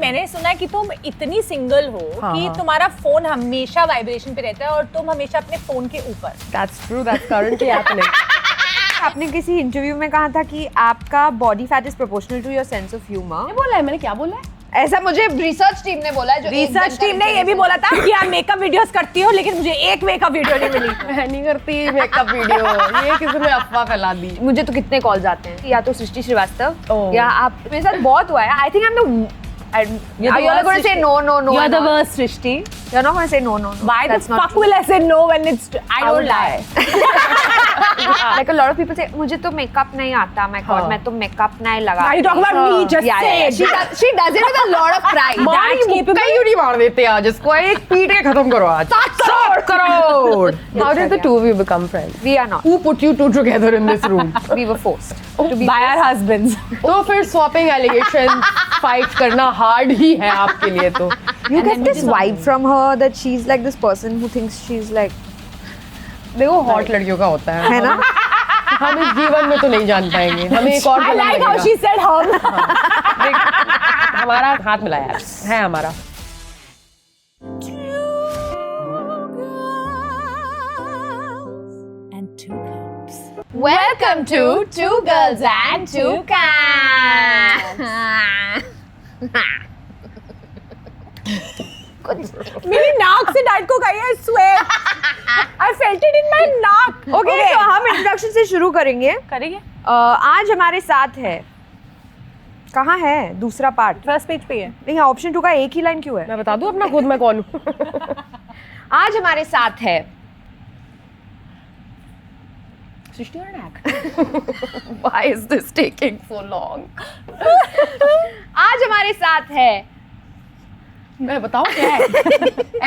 मैंने सुना है कि तुम इतनी सिंगल हो कि तुम्हारा फोन हमेशा वाइब्रेशन पे रहता है और तुम हमेशा अपने फोन के ऊपर। That's true. That's currently happening. आपने किसी इंटरव्यू में कहा था कि आपका body fat is proportional to your sense of humour. बोला है मैंने, क्या बोला है? ऐसा मुझे रिसर्च टीम ने बोला है। जो रिसर्च टीम ने ये भी बोला था कि आप मेकअप वीडियोस करती हो, लेकिन मुझे एक मेकअप वीडियो नहीं मिली। मैं नहीं करती मेकअप वीडियो, ये किसी ने अफवाह फैला दी। मुझे तो कितने कॉल्स आते हैं, या तो सृष्टि श्रीवास्तव Oh. या आप, मेरे साथ बहुत हुआ है। I think I am You're not going to say no. You're the worst, Srishti. You're not going to say no. Why the fuck will I say no when it's I don't lie? Like a lot of people say, मुझे तो makeup नहीं आता, मैं तो makeup नहीं लगा। Are you talking about me? Just say it. She does it with a lot of pride. कहीं नहीं मार देते आज इसको, एक पीट के खत्म करो आज। 7 crore. How did the two of you become friends? We are not. Who put you two together in this room? We were forced. By our husbands. तो फिर swapping allegations fight करना hard ही है आपके लिए तो। You get this vibe from her that she's like this person who thinks she's like, देखो hot लड़कियों का होता है ना? हम इस जीवन में तो नहीं जान पाएंगे, हमें एक और I like how she said hum. हमारा हाथ मिलाया है हमारा। Welcome to Two Girls and Two Cans. मेरी नाक से डाइट को गई है sweat. I felt it in my नाक। Okay, तो हम इंट्रोडक्शन से शुरू करेंगे। करेंगे? आज हमारे साथ है, कहाँ है दूसरा पार्ट? फर्स्ट पेज पे है। नहीं, ऑप्शन 2 का एक ही लाइन क्यों है? मैं बता दूं अपना खुद मैं कौन हूँ? आज हमारे साथ है सृष्टि और NAAC. Why is this taking so long? आज हमारे साथ है, मैं बताऊं क्या है?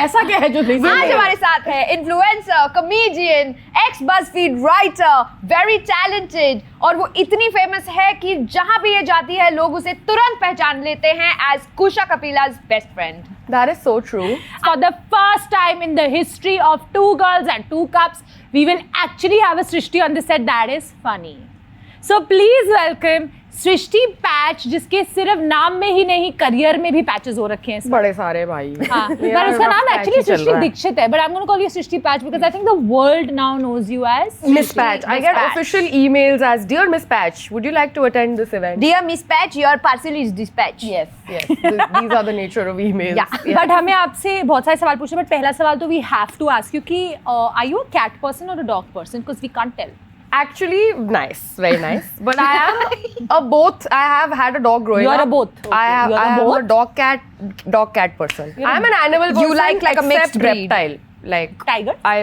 ऐसा क्या है जो नहीं आज हमारे साथ है influencer, comedian, x BuzzFeed writer, very talented, और वो इतनी फेमस है कि जहां भी ये जाती है लोग उसे तुरंत पहचान लेते हैं as Kusha Kapila's best friend. That is so true. For the first time in the history of Two Girls and Two Cups, we will actually have a Srishti on the set that is funny. So please welcome Srishti patch, जिसके सिर्फ नाम में ही नहीं career में भी patches हो रखे हैं। बड़े सारे भाई। हाँ, पर उसका नाम एक्चुअली सृष्टि दीक्षित है, but I'm going to call you Srishti patch because I think the world now knows you as Miss Patch. I get official emails as Dear Miss Patch, would you like to attend this event? Dear Miss Patch, your parcel is dispatched. Yes. These are the nature of emails. Yeah. But हमें आपसे बहुत सारे सवाल पूछे, but पहला सवाल तो we have to ask you कि are you a cat person or a dog person? Because we can't tell. Actually, nice, very nice. But I am a both. I have had a dog growing up. You're a both. Okay. I am a dog cat person. I'm an animal person. You like a mixed breed. Reptile. Like Tigers? I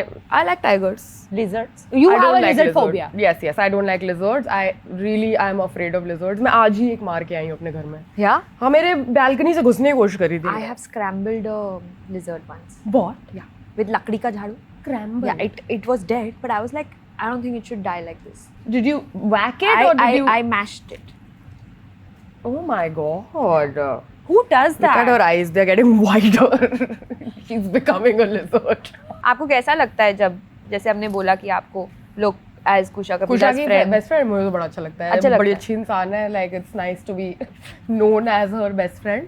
like tigers. Lizards? You I have don't a like lizard phobia. Yes, I don't like lizards. I'm afraid of lizards. मैं आज ही एक मार के आई हूँ अपने घर में। Yeah? हाँ, मेरे balcony से घुसने की कोशिश करी थी। I have scrambled a lizard once. What? Yeah. With लकड़ी का झाड़ू. Scramble? Yeah, it was dead, but I was like, I don't think it should die like this. Did you whack it or did you? I mashed it. Oh my god. Who does Look at that? her eyes, they're getting wider. She's becoming a lizard. आपको कैसा लगता है जब, जैसे हमने बोला कि आपको लोग as कुशा का कुशा best की friend, बेस्ट फ्रेंड मुझे तो बड़ा अच्छा लगता है। अच्छा लगता बड़ी है। अच्छी इंसान है। Like it's nice to be known as her best friend.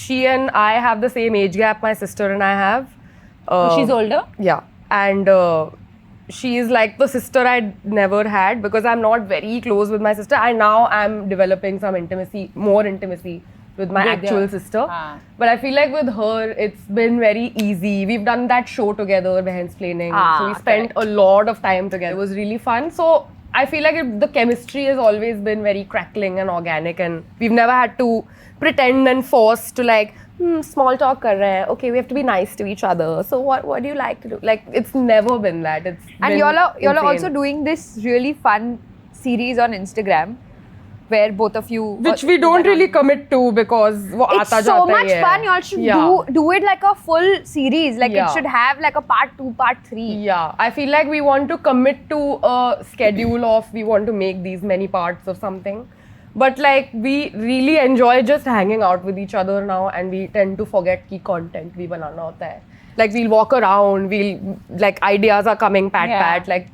She and I have the same age gap. My sister and I have. She's older? Yeah, and she is like the sister I never had because I'm not very close with my sister. Now I'm developing some intimacy, more intimacy with my actual sister. But I feel like with her, it's been very easy. We've done that show together, Behansplaining. So we spent a lot of time together. It was really fun. So I feel like the chemistry has always been very crackling and organic, and we've never had to pretend and force to like small talk kar rahe hain. Okay, we have to be nice to each other. So what do you like to do? Like it's never been that. and y'all are also doing this really fun series on Instagram where both of you, which we don't really commit to because wo it's aata so jata much hi hai. fun. Y'all should do it like a full series. Like it should have like a part 2, part 3. Yeah, I feel like we want to commit to a schedule of we want to make these many parts of something. But like we really enjoy just hanging out with each other now, and we tend to forget कि content भी बनाना होता है. Like we'll walk around, like ideas are coming pat. Like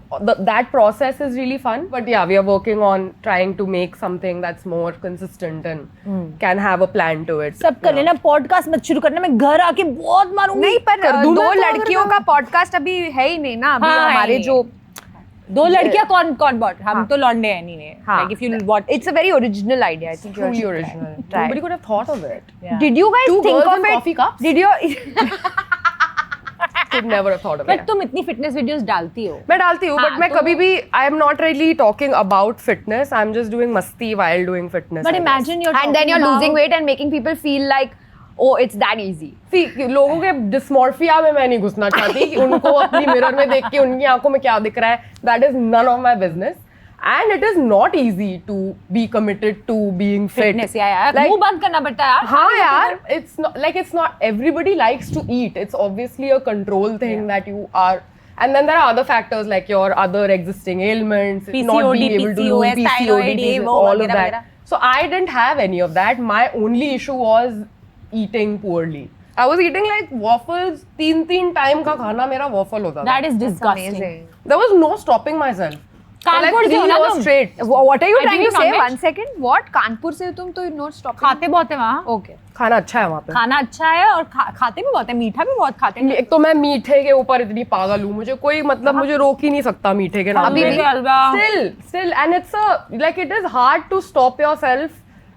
that process is really fun. But yeah, we are working on trying to make something that's more consistent and can have a plan to it. सब कर लेना, podcast मत शुरू करना, मैं घर आके बहुत मारूंगी। नहीं पर कर दूं दो मैं तो लड़कियों का पॉडकास्ट अभी है ही नहीं ना, अभी हाँ, हमारे है जो दो लड़कियां कौन बॉट, हम तो लौंडे हैं नहीं। हाँ. Like if you watch, it's a very original idea. I think you Truly should original. try. Nobody could have thought of it. yeah. Did you guys Two think girls of in it? coffee cups? Did you? Could never have thought of But it. तुम इतनी fitness videos डालती हो। मैं डालती हूँ, हाँ, but मैं तो- कभी भी I am not really talking about fitness. I'm just doing masti while doing fitness. But I guess. imagine you're And then you're talking losing about- weight and making people feel like, oh, it's that easy. See, लोगों के dysmorphia में मैं नहीं घुसना चाहती कि उनको अपनी मिरर में देख के उनकी आंखों में क्या दिख रहा है. That is none of my business. And it is not easy to be committed to being fit. Fitness यार, Like- मुंह बंद करना पड़ता है यार। हाँ यार, it's not everybody likes to eat. It's obviously a control thing that you are, and then there are other factors like your other existing ailments, not PCOD, being able to lose PCOS, thyroid, ये वो all of वगैरह that. वगैरह। So I didn't have any of that. My only issue was eating poorly. I was eating like waffles. 3 time का खाना मेरा waffle होता था. That is disgusting. Amazing. There was no stopping myself. For like Kanpur से 3 हो ना hours तुम? straight. What are you I trying to didn't say? non-veg. 1 second. What? Kanpur से हो तुम तो not stopping. खाते बहुत है वहाँ। Okay. खाना अच्छा है वहाँ पे. खाना अच्छा है और खाते भी बहुत है, मीठा भी बहुत खाते हैं। एक तो मैं मीठे के ऊपर इतनी पागल हूँ, मुझे कोई मतलब मुझे रोक ही नहीं सकता मीठे के नाम अभी पे. भी हलवा। Still, and it's like it is hard to stop yourself,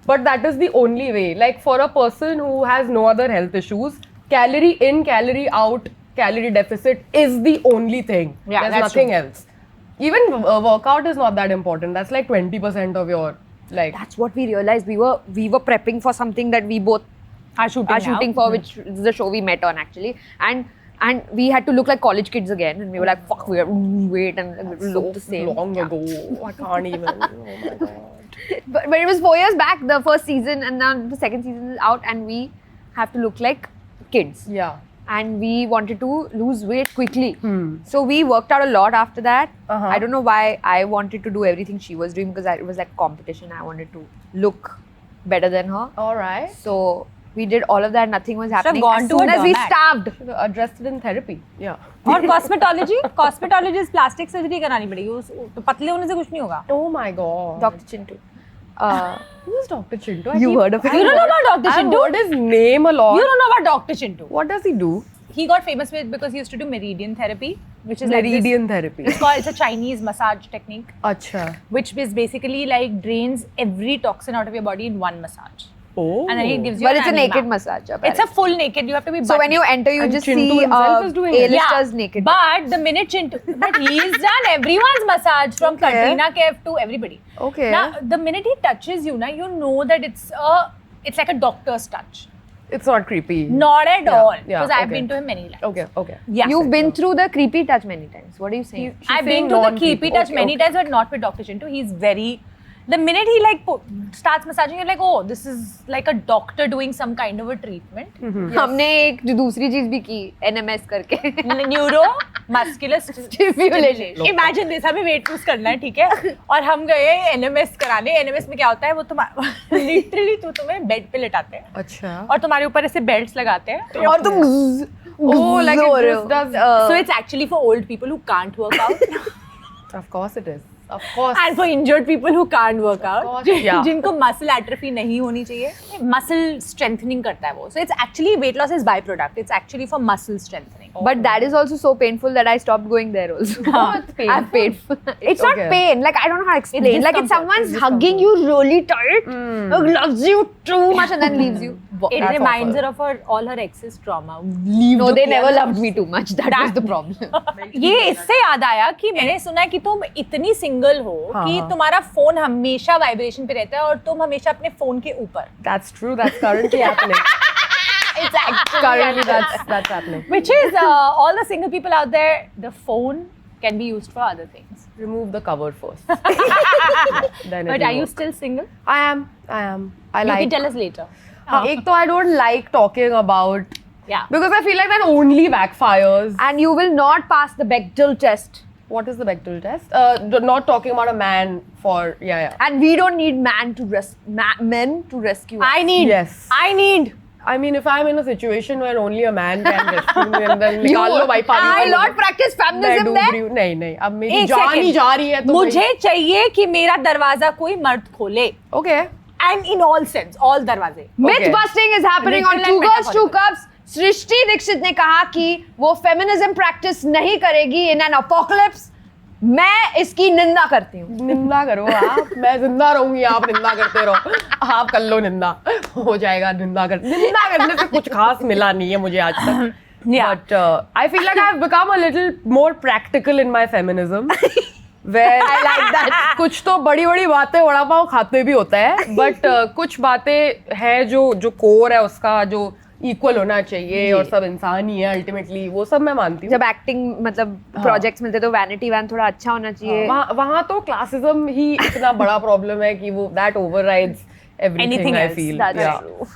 but that is the only way. Like for a person who has no other health issues, calorie in, calorie out, calorie deficit is the only thing. Yeah, There's that's nothing true. else. Even workout is not that important. That's like 20% of your like. That's what we realized. We were prepping for something that we both are shooting for, which is the show we met on actually, and we had to look like college kids again, and we were like, fuck, we have to wait and look the same. Long ago, I can't even. Oh my god. But it was 4 years back, the first season, and now the second season is out, and we have to look like kids. Yeah. And we wanted to lose weight quickly. So we worked out a lot after that. I don't know why I wanted to do everything she was doing, because it was like competition. I wanted to look better than her. All right. So we did all of that. Nothing was happening. gone As to soon a as we dermat. starved. Should have addressed it in therapy. Yeah. और cosmetologist plastic surgery करानी पड़ेगी, तो पतले होने से कुछ नहीं होगा। Oh my god. Dr. Chintu. Who's Dr. Chintu? You heard of it? You don't know about Dr. I've Chintu? heard his name a lot. You don't know about Dr. Chintu? What does he do? He got famous because he used to do meridian therapy, which is like this- Meridian therapy. it's a Chinese massage technique, Acha. which is basically like drains every toxin out of your body in one massage. Oh. And then he gives you But an it's a anima. naked massage. It's a apparently. full naked. You have to be. So when you enter, you And just Chintu see himself is doing it. A-listers naked. But the minute but he's done everyone's massage from Okay. Katrina Kaif to everybody. Okay. Now the minute he touches you, you know that it's like a doctor's touch. It's not creepy. Not at all. yeah, Because I've okay. been to him many times. Okay. Okay. Yeah. You've been through the creepy touch many times. What are you saying? She's I've saying been to the non-creepy. creepy touch Okay, many okay. times, but not with Dr. Chintu. He's very. The minute he starts massaging, you're like, oh, this is like a doctor doing some kind of a treatment. हमने एक जो दूसरी चीज भी की NMS करके. Neuro muscular Stimulation. Imagine this, हमें weight lose करना है, ठीक है? और हम गए NMS कराने. NMS में क्या होता है? वो literally तुम्हें बेड पे लिटाते हैं Acha. और तुम्हारे ऊपर ऐसे बेल्ट्स लगाते हैं. और तुम Oh, like हो it रहे just हो. does. So it's actually for old people who can't work out. Of course it is. Of course. And for injured people who can't work out, course, yeah. जिनको muscle atrophy नहीं होनी चाहिए, muscle strengthening करता है वो. So it's actually weight loss is byproduct. It's actually for muscle strengthening. But that is also so painful that I stopped going there also. Oh, it's painful. I've paid for It's not Okay. pain. Like, I don't know how to explain. It's Like, if discomfort. someone's It's hugging you really tight, loves you too much and then leaves you. It That's reminds awful. her of all her ex's trauma. No, they never loved me too much. That was the problem. ये इससे याद आया कि मैंने सुना है कि तुम इतनी सिंगल हो कि तुम्हारा फोन हमेशा वाइब्रेशन पे रहता है और तुम हमेशा अपने फोन के ऊपर. That's true. That's currently happening. It's actually Currently, that's happening. which is all the single people out there. The phone can be used for other things. Remove the cover first. Then But it'll are you work. still single? I am. I You like. can tell us later. एक तो I don't like talking about Yeah. because I feel like that only backfires. And you will not pass the Bechdel test. What is the Bechdel test? Not talking about a man for yeah. And we don't need men to rescue us. I need. Yes. I need. I mean, if I'm in a situation where only a man can rescue me, then निकाल लो भाई पानी I not practice feminism there. नहीं अब मेरी जान ही जा रही है तो मुझे चाहिए कि मेरा दरवाजा कोई मर्द खोले. Okay. And in all sense, all दरवाजे. Myth busting is happening on Two Girls Two Cups. सृष्टि दीक्षित ने कहा कि वो फेमिनिज्म प्रैक्टिस नहीं करेगी in an apocalypse. मैं इसकी निंदा करती हूँ. निंदा करो आप, मैं जिंदा रहूंगी, आप निंदा करते रहो. आप कर लो निंदा, हो जाएगा. निंदा करने से कुछ खास मिला नहीं है मुझे आज तक. But I feel like I've become a little more practical in my feminism. Where I like that. कुछ तो बड़ी बातें वड़ा पाव खाते भी होता है, but कुछ बातें हैं जो कोर है उसका, जो इक्वल होना चाहिए और सब इंसान ही है अल्टीमेटली, वो सब मैं मानती हूँ. जब एक्टिंग मतलब प्रोजेक्ट्स मिलते तो वैनिटी वैन थोड़ा अच्छा होना चाहिए. वहाँ तो क्लासिज्म ही इतना बड़ा प्रॉब्लम है कि वो that overrides everything I feel.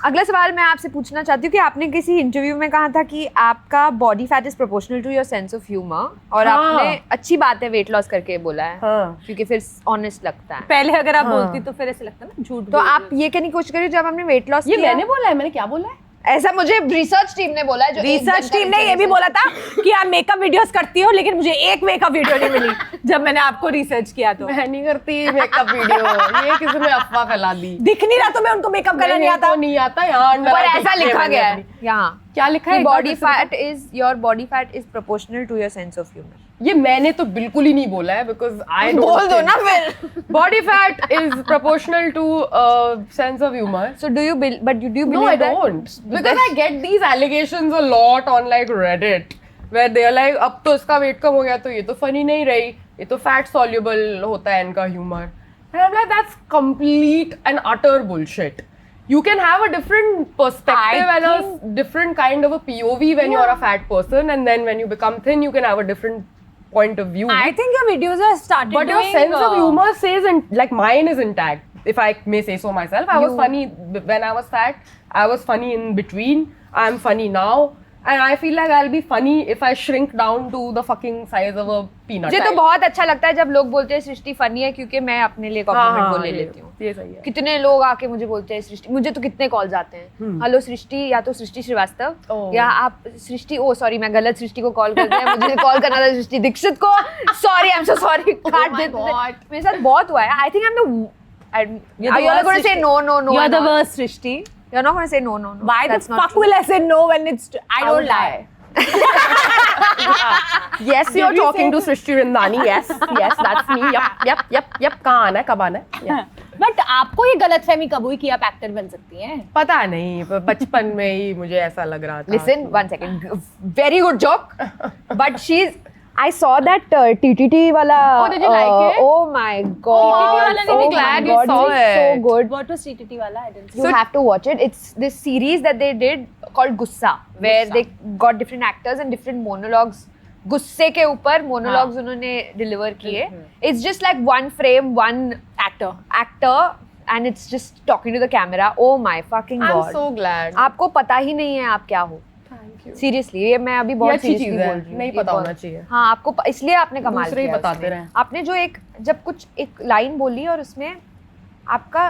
अगला सवाल मैं आपसे पूछना चाहती हूँ कि आपने किसी इंटरव्यू में कहा था कि आपका body fat is proportional to your sense of humour, और आपने अच्छी बात है वेट लॉस करके बोला है. क्योंकि फिर ऑनेस्ट लगता है. पहले अगर आप बोलती तो फिर ऐसे लगता ना झूठ. तो आप ये कहने की कोशिश करिए जब आपने वेट लॉस किया. मैंने बोला है, मैंने क्या बोला है? ऐसा मुझे रिसर्च टीम ने बोला है. जो रिसर्च टीम ने ये भी बोला था कि आप मेकअप वीडियोस करती हो, लेकिन मुझे एक मेकअप वीडियो नहीं मिली जब मैंने आपको रिसर्च किया. तो मैं नहीं करती मेकअप वीडियो. ये किसी ने अफवाह फैला दी. दिख नहीं रहा तो मैं उनको मेकअप करना नहीं आता. नहीं आता यहाँ पर ऐसा लिखा गया है यहाँ. क्या लिखा है? Body fat is your body fat is proportional to your sense of humour. ये मैंने तो बिल्कुल ही नहीं बोला है, बिकॉज आई बोल दो ना फिर. Body fat is proportional to sense of humour. So do you believe No, I don't. Because I get these allegations a lot on like Reddit, where they are like, अब तो इसका wait कम हो गया तो ये तो फनी नहीं रही, ये तो फैट सॉल्युबल होता है इनका humour. And I'm like, that's complete and utter bullshit. You can have a different perspective and a different kind of a POV when you're a fat person, and then when you become thin, you can have a different point of view. I think your videos are started But your sense of humor says, like mine is intact, if I may say so myself. I was funny when I was fat. I was funny in between. I'm funny now. And I feel like I'll be funny if I shrink down to the fucking size of a peanut. मुझे तो बहुत अच्छा लगता है जब लोग बोलते हैं सृष्टि फनी है, क्योंकि मैं अपने लिए कॉम्प्लीमेंट को ले लेती हूँ. ये सही है. कितने लोग आके मुझे बोलते हैं सृष्टि, मुझे तो कितने कॉल्स आते हैं, हेलो सृष्टि, या तो सृष्टि श्रीवास्तव या आप सृष्टि, ओ सॉरी मैं गलत सृष्टि को कॉल कर दिया, मुझे कॉल करना था सृष्टि दीक्षित को, sorry I am so sorry. काट देते थे. मेरे साथ बहुत हुआ है. I think I am the you're going to say no. You're the worst, Srishti. You're not going to say no. Why the fuck will I say no when it's I don't lie. Yes, you're talking to Srishti Rindani. Yes, that's me. Yep. कहाँ आना है, कब आना है? But आपको ये गलतफहमी कब हुई कि आप एक्टर बन सकती हैं? पता नहीं, बचपन में ही मुझे ऐसा लग रहा था. Listen, 1 second. Very good joke. But I saw that TTT wala. Oh, did you like it? Oh my god. TTT wala ne bhi glad you saw it. So good. What was TTT wala? I didn't see. You have to watch it. It's this series that they did called Gussa, where they got different actors and different monologues. गुस्से के ऊपर monologues उन्होंने deliver किए. It's just like one frame, one actor, and it's just talking to the camera. Oh my fucking god. I'm so glad. आपको पता ही नहीं है आप क्या हो. सीरियसली ये मैं अभी बहुत सीरियसली बोल रही हूँ. नहीं पता होना चाहिए. हाँ आपको इसलिए आपने कमाल किया. दूसरे ही बताते रहे. आपने जो जब कुछ एक लाइन बोली और उसमें आपका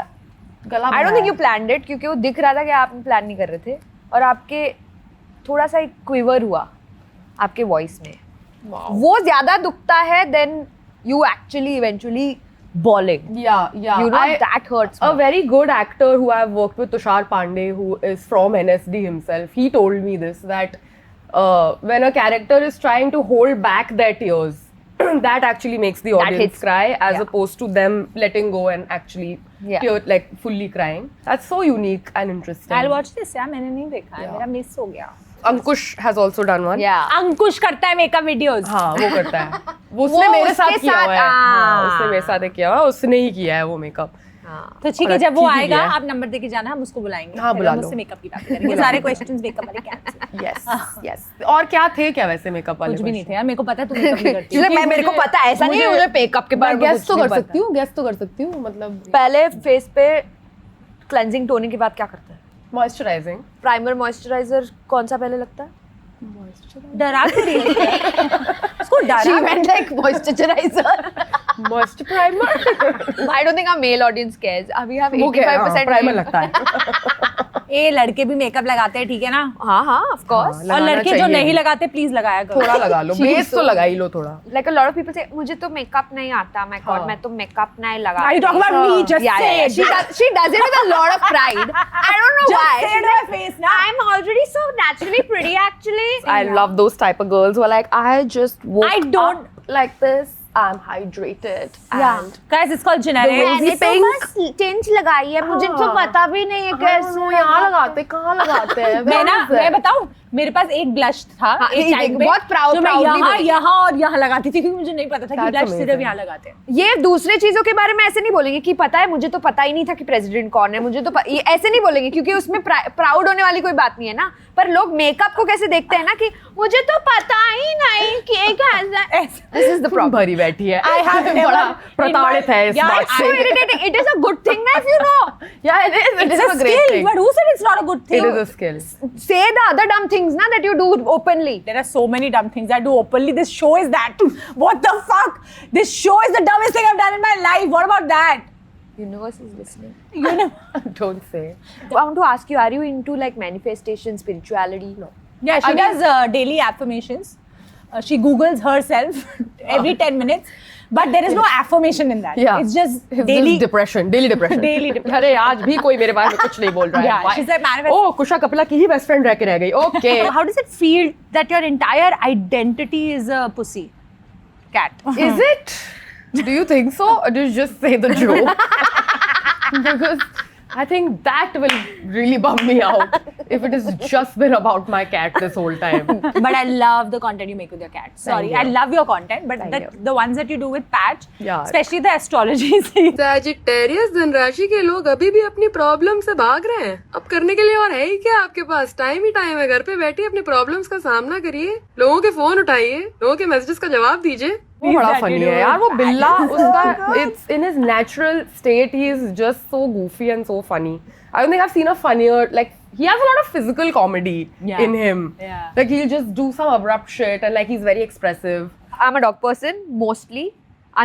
गला, I don't think you planned it, क्योंकि वो दिख रहा था कि आप प्लान नहीं कर रहे थे, और आपके थोड़ा सा एक क्विवर हुआ आपके वॉइस में. वो ज्यादा दुखता है then you actually eventually bawling. Yeah. You know, that hurts A more. very good actor who I've worked with, Tushar Pandey, who is from NSD himself, he told me this, that when a character is trying to hold back their tears, that actually makes the audience cry, as opposed to them letting go and actually tear, like fully crying. That's so unique and interesting. I'll watch this. यार मैंने नहीं देखा है, मेरा miss हो गया. Ankush has also done one. Yeah. अंकुश करता है मेकअप वीडियोस. हाँ वो करता है. उसने मेरे साथ किया हुआ है. उसने मेरे साथ किया हुआ है. उसने ही किया है वो मेकअप. तो ठीक है, जब वो आएगा आप नंबर देके जाना, हम उसको बुलाएंगे. हाँ बुला लो. उससे मेकअप की बात करेंगे. सारे क्वेश्चंस मेकअप वाले क्या? Yes. और क्या थे क्या वैसे मेकअप वाले? कुछ भी नहीं थे यार, मेरे को पता है तुम मेकअप नहीं करती हो. मेरे को पता है, ऐसा नहीं है मुझे मेकअप के बारे में गेस तो कर सकती हूँ. मतलब पहले फेस पे क्लेंजिंग टोनिंग के बाद क्या करता है? मॉइस्चराइजिंग. प्राइमर मॉइस्चराइजर कौन सा पहले लगता है? डरा के रही है उसको. She meant like moisturizer. Moisture primer. I don't think our male audience cares. We have 85% primer लगता है. ए लड़के भी मेकअप लगाते हैं, ठीक है ना? हाँ, of course. और लड़के जो नहीं लगाते प्लीज लगाया करो। थोड़ा लगा लो, बेस तो लगा ही लो थोड़ा। Like a lot of people say, मुझे तो मेकअप नहीं आता, मैं God, मैं तो मेकअप नहीं लगाती। Are you talking about me? Just Yeah, say yeah. it. She does it with a lot of pride. I don't know Just why. say it She's to like, my face now. I'm already so naturally pretty, actually. I love those type of girls who are like, I just woke I don't- up like this. I'm hydrated. Yeah. And Guys, it's called generic. rosy मैंने तो pink. बस tent लगाई है, मुझे तो हाँ। पता भी नहीं है I don't कैसे know, यहाँ लगाते, कहाँ लगाते हैं? मैं बताऊं, मेरे पास एक ब्लश था हाँ, एक टाइम पे, बहुत proud- जो मैं proudly यहाँ बोली। यहाँ और यहाँ लगाती थी, क्योंकि मुझे नहीं पता था कि That's ब्लश सिर्फ amazing. यहाँ लगाते हैं। ये दूसरे चीजों के बारे में ऐसे नहीं बोलेंगे कि पता है, मुझे तो पता ही नहीं था कि प्रेसिडेंट कौन है, मुझे तो ये ऐसे नहीं बोलेंगे, क्योंकि उसमें प्राउड होने वाली कोई बात नहीं है ना। पर लोग मेकअप को कैसे देखते हैं ना कि मुझे तो पता ही नहीं कि एक दिस इज द प्रॉब्लम। भरी बैठी है। I have never- बड़ा प्रताड़ित है इस Yeah, बात So से। irritating. It is a good thing ना if you know. Yeah, it is. It It's is a a great skill, thing. but who said it's not a good thing? It is a skill. Say the other dumb things na that you do openly. There are so many dumb things I do openly. This show is that. What the fuck? This show is the dumbest thing I've done in my life. What about that? Universe is listening. You know? Don't say. I want to ask you, are you into like manifestation, spirituality? No. Yeah, she Again- does daily affirmations. She Googles herself every 10 minutes. But there is no affirmation in that. Yeah. It's just It's daily. just depression. Daily depression. Daily depression. अरे आज भी कोई मेरे बारे में कुछ नहीं बोल रहा है. Yeah, she's like manifest- Oh, कुशा कपिला की ही बेस्ट फ्रेंड रह के रह गई. Okay. So how does it feel that your entire identity is a pussy cat? Is it? Do you think so? Or do you just say the joke? Because I think that will really bum me out if it has just been about my cat this whole time. But I love the content you make with your cat. Sorry, you. I love your content, but Thank you. the ones that you do with Patch, Yeah. especially the astrology thing. Sagittarius धनराशि के लोग अभी भी अपनी problem से भाग रहे हैं। अब करने के लिए और है ही क्या आपके पास? टाइम ही टाइम है। घर पे बैठिए, अपनी प्रॉब्लम्स का सामना करिए, लोगों के फोन उठाइए, लोगों के मैसेजेस का जवाब दीजिए। वो बड़ा That फनी you है do. यार वो बिल्ला उसका it's in his natural state he is just so goofy and so funny. I don't think I've seen a funnier, like he has a lot of physical comedy Yeah. in him. Yeah. Like he'll just do some abrupt shit and like he's very expressive. I'm a dog person mostly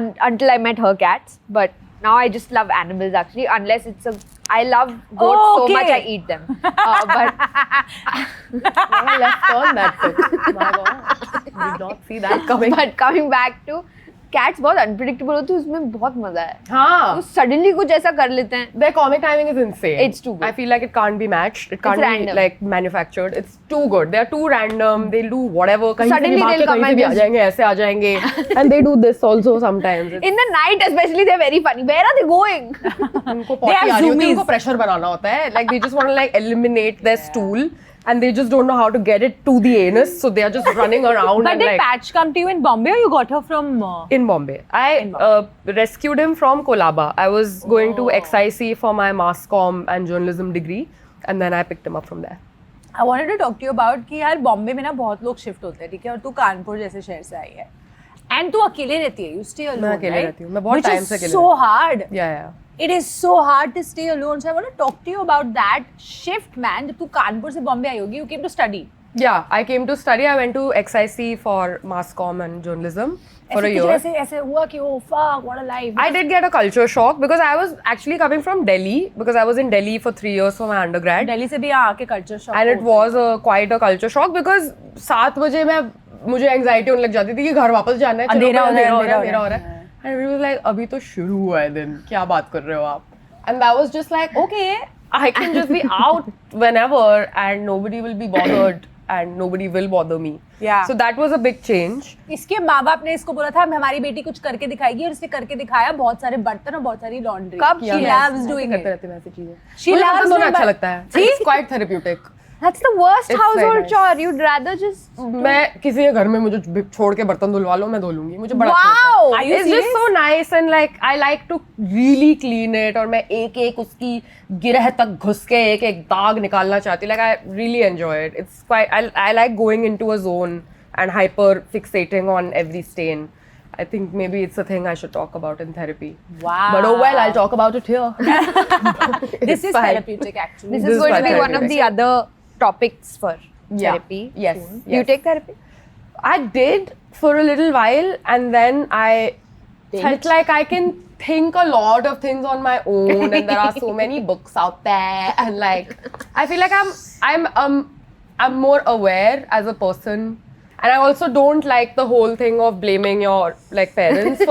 until I met her cats, but now I just love animals actually, unless it's a I love goats Oh, so okay. much I eat them. But What a left turn that took. My God. Did not see that coming. but coming back to cats, बहुत unpredictable होती है, उसमें बहुत मजा है। हाँ. वो suddenly कुछ ऐसा कर लेते हैं। Their comic timing is insane. It's too good. I feel like it can't be matched. It can't be random. like manufactured. It's too good. They're too random. They'll do whatever. कहीं से भी Suddenly भाग के they'll कहीं come से भी आ and जाएंगे, ऐसे आ जाएंगे. And they do this also sometimes. It's- In the night especially they're very funny. Where are they going? उनको They potty are आ रही होती है, zoomies. उनको pressure बनाना होता है. Like they just want to like eliminate their stool. And they just don't know how to get it to the anus, so they are just running around. But and did like, Patch come to you in Bombay, or you got her from? in Bombay. I rescued him from Kolaba. I was going to XIC for my mass comm and journalism degree, and then I picked him up from there. I wanted to talk to you about कि यार बॉम्बे में ना बहुत लोग shift होते हैं, ठीक है, और तू कानपुर जैसे शहर से आई है, एंड तू अकेले रहती है, you stay alone, मैं अकेले right? रहती हूँ, मैं बहुत Which time is से अकेले so hard. Yeah. It is so hard to stay alone. So I want to talk to you about that shift, man. जब तू कानपुर से बॉम्बे आई होगी, you came to study. Yeah, I came to study. I went to XIC for mass comm and journalism for a year. ऐसे हुआ कि oh fuck, what a life. I did get a culture shock because I was actually coming from Delhi because I was in Delhi for 3 years for my undergrad. Delhi से भी यहाँ आके culture shock. And it was quite a culture shock because 7 बजे मुझे anxiety होने लग जाती थी कि घर वापस जाना है, चलो अंधेरा हो रहा है, अंधेरा हो रहा है. And it was like अभी तो शुरू हुआ है दिन, क्या बात कर रहे हो आप? And that was just like okay, I can just be out whenever and nobody will be bothered and nobody will bother me. Yeah. So that was a big change. इसके माँ बाप ने इसको बोला था हमारी बेटी कुछ करके दिखाएगी, और इसने करके दिखाया, बहुत सारे बर्तन और बहुत सारी लॉन्ड्री. कब She loves doing करते it. रहते हैं ऐसी चीजें. She मुझे loves बर्तन धोना doing अच्छा but- लगता है. See? It's quite therapeutic. That's the worst It's very household nice. chore. You'd rather just मैं किसी के घर में मुझे छोड़ के बर्तन धुलवा लो, मैं धो लूंगी. मुझे बड़ा अच्छा लगता है. wow. Are you It's just so nice and like I like to really clean it और मैं एक उसकी गिरह तक घुस के एक दाग निकालना चाहती हूँ. Like I really enjoy it. It's quite I like going into a zone and hyper fixating on every stain. I think maybe it's a thing I should talk about in therapy. Wow. But oh well, I'll talk about it here. This is fine. therapeutic actually. This This is going to is be what one of therapy the other topics for Yeah. therapy. Yes, soon. yes. You take therapy? I did for a little while and then I felt like I can think a lot of things on my own, and there are so many books out there, and like I feel like I'm more aware as a person, and I also don't like the whole thing of blaming your like parents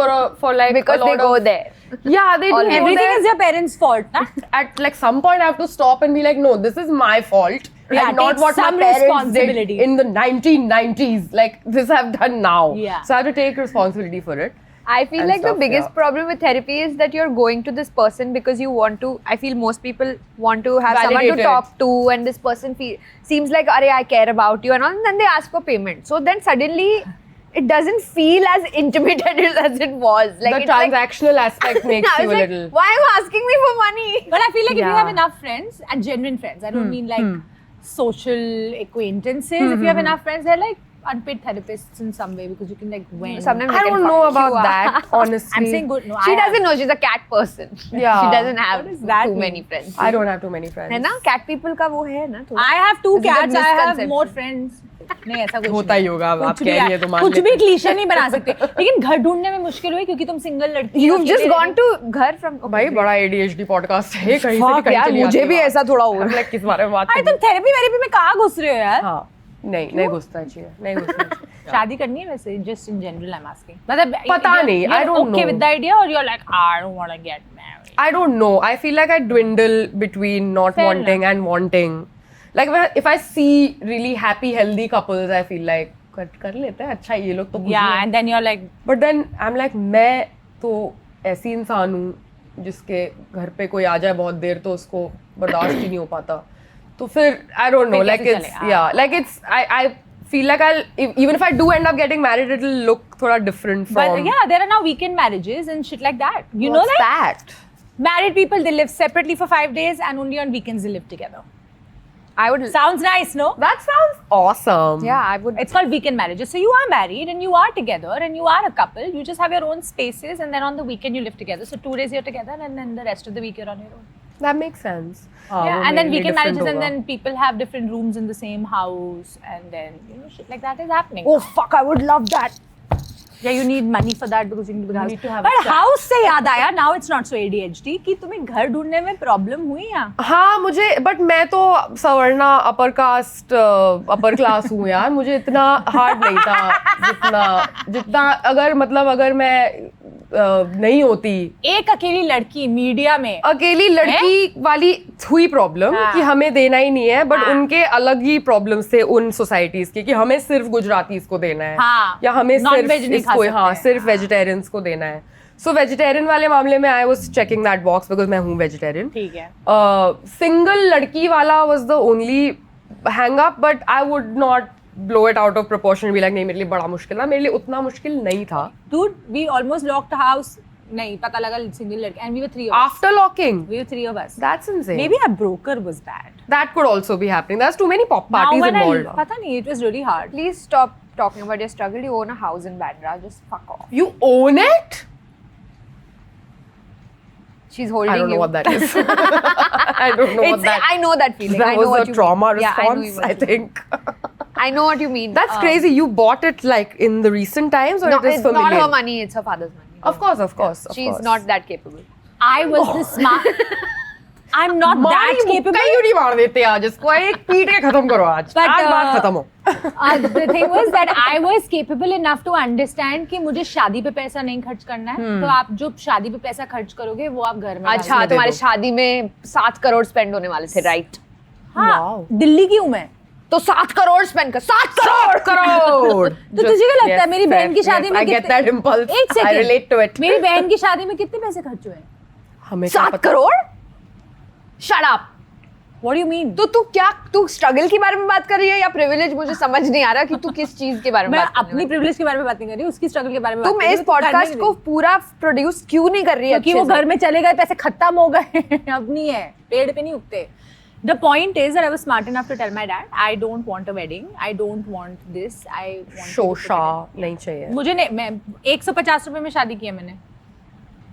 for like Because a lot they go of, there. Yeah, they do. Everything is your parents' fault, na? At like some point I have to stop and be like, no, this is my fault. Yeah, and not take what my some parents did responsibility. in the 1990s. Like this I've done now. Yeah. So I have to take responsibility for it. I feel And like the stuff, biggest yeah. problem with therapy is that you're going to this person because you want to. I feel most people want to have someone to Validated. talk to, and this person seems like, "Arey, I care about you," and all. And then they ask for payment. So then suddenly, it doesn't feel as intimidated as it was. Like The it's like, transactional aspect makes I you was a like, little. why are you asking me for money? But I feel like if you Yeah. have enough friends, and genuine friends, I don't mean like social acquaintances. If you have enough friends, they're like unpaid therapists in some way because you can like vent. Sometimes I they can don't know fuck about you up. that, honestly. I'm saying good. No, She I have- doesn't know. She's a cat person. Yeah. She doesn't have What does that too mean? many friends. I don't have too many friends. है ना cat people का वो है ना थोड़ा. I have 2 This is a cats. I have misconception. more friends. नहीं ऐसा कुछ होता नहीं। ही होगा, अब आप कुछ कह भी रही है तो मान कुछ लेते भी हैं। क्लीशे नहीं बना सकते। लेकिन घर ढूंढने में मुश्किल हुई क्योंकि तुम सिंगल लड़की हो, You've just अकेले gone to घर from. भाई बड़ा ADHD पॉडकास्ट है, कहीं से भी Fuck कहीं यार, चली मुझे जाती भी है ऐसा थोड़ा हो रहा है। like किस बारे में बात अरे कर तुम थेरेपी में कहाँ घुस रहे हो यार? हाँ नहीं घुसना चाहिए, नहीं घुसना चाहिए। शादी करनी है वैसे just in general I am asking मतलब पता नहीं, I don't okay know. with the idea or you're like I don't want to get married. I don't know. I feel like I dwindle between not Fair wanting and wanting. Like if I see really happy, healthy couples, I feel like कर लेते हैं, अच्छा ये लोग तो खुश Yeah, हैं। and then you're like But then I'm like मैं तो ऐसी इंसान हूँ जिसके घर पे कोई आ जाए बहुत देर तो उसको बर्दाश्त ही नहीं हो पाता। तो फिर I don't know, फिर like कैसे it's चलेगा? yeah, like it's I feel like even if I do end up getting married, it'll look थोड़ा different from. but yeah, there are now weekend marriages and shit like that. You know What's that? that? Married people they live separately for 5 days and only on weekends they live together. I would. Sounds nice, no? That sounds awesome. Yeah, I would. It's called weekend marriages. So you are married and you are together and you are a couple. You just have your own spaces and then on the weekend you live together. So 2 days you're together and then the rest of the week you're on your own. That makes sense. Yeah, and then weekend marriages and होगा. then people have different rooms in the same house and then shit like that is happening. Oh fuck! I would love that. Yeah, you need money for that because you need a house. need to have But a flat. house से याद आया, now it's not so ADHD कि तुम्हें घर ढूंढने में problem हुई या? हाँ मुझे बट मैं तो Savarna upper caste upper class हूँ यार, मुझे इतना हार्ड नहीं था जितना अगर मैं नहीं होती एक अकेली लड़की मीडिया में अकेली लड़की वाली हुई प्रॉब्लम हाँ। कि हमें देना ही नहीं है, बट हाँ। उनके अलग ही प्रॉब्लम्स थे उन सोसाइटीज के कि हमें सिर्फ गुजरातीज को देना है हाँ। या हमें Non-veg सिर्फ नहीं खा इसको सकते हाँ हैं। सिर्फ वेजिटेरियंस को देना है। सो वेजिटेरियन वाले मामले में I was checking that box because मैं हूँ वेजिटेरियन। ठीक है सिंगल लड़की वाला was the only hang up, but I would not blow it out of proportion be like नहीं मेरे लिए बड़ा मुश्किल था, मेरे लिए उतना मुश्किल नहीं था। Dude, we almost locked house. नहीं पता लगा single लड़की and we were 3 of us. After locking, We were 3 of us. that's insane. Maybe our broker was bad. that could also be happening. There's too many pop Now parties when involved. पता नहीं, it was really hard. Please stop talking about your struggle. You own a house in Bandra. Just fuck off. You own it? She's holding I don't know you. what that is. I don't know what that. I know that feeling. That I know was what a you trauma mean. Yeah, I know response, what I you mean. think. I know what you mean. That's crazy. You bought it like in the recent times, or No, it is it's not familiar? her money. It's her father's money. Of course, of course. Of She's course. not that capable. I was the smart. I'm not that मारी capable. मुक्का ही नहीं मार देते आज इसको, एक पीट के खत्म करो आज। But, आज बात खत्म हो। The thing was that I was capable enough to understand कि मुझे शादी पे पैसा नहीं खर्च करना है, तो आप जो शादी पे पैसा खर्च करोगे वो आप घर में अच्छा डाल दो। तुम्हारी शादी में 7 करोड़ स्पेंड होने वाले थे, राइट? हाँ, दिल्ली की हूँ मैं। तो 7 करोड़ स्पेंड कर 7 करोड़ करोड़। तो तुझे क्या लगता है मेरी बहन की शादी में I get that impulse. एक I second relate to it. मेरी बहन की शादी में कितने पैसे खर्च हुए? हमें क्या 7 पता? Crore? Shut up. What do you mean? तो तू स्ट्रगल के बारे में बात कर रही है या प्रिविलेज? मुझे समझ नहीं आ रहा कि तू किस चीज के बारे में मैं बात कर रही अपनी है। प्रिविलेज के बारे में बात नहीं कर रही, उसकी स्ट्रगल के बारे में बात तुम कर रही इस हूँ, तो करने पॉडकास्ट दे। को पूरा प्रोड्यूस क्यों नहीं कर रही है? क्योंकि वो घर में चले गए, पैसे खत्म हो गए। अब नहीं है, पेड़ पे नहीं उगते। The point is that I was smart enough to tell my dad, I don't want a wedding, I don't want this, I want शोशा नहीं चाहिए। मुझे नहीं, मैं 150 रुपए में शादी की है मैंने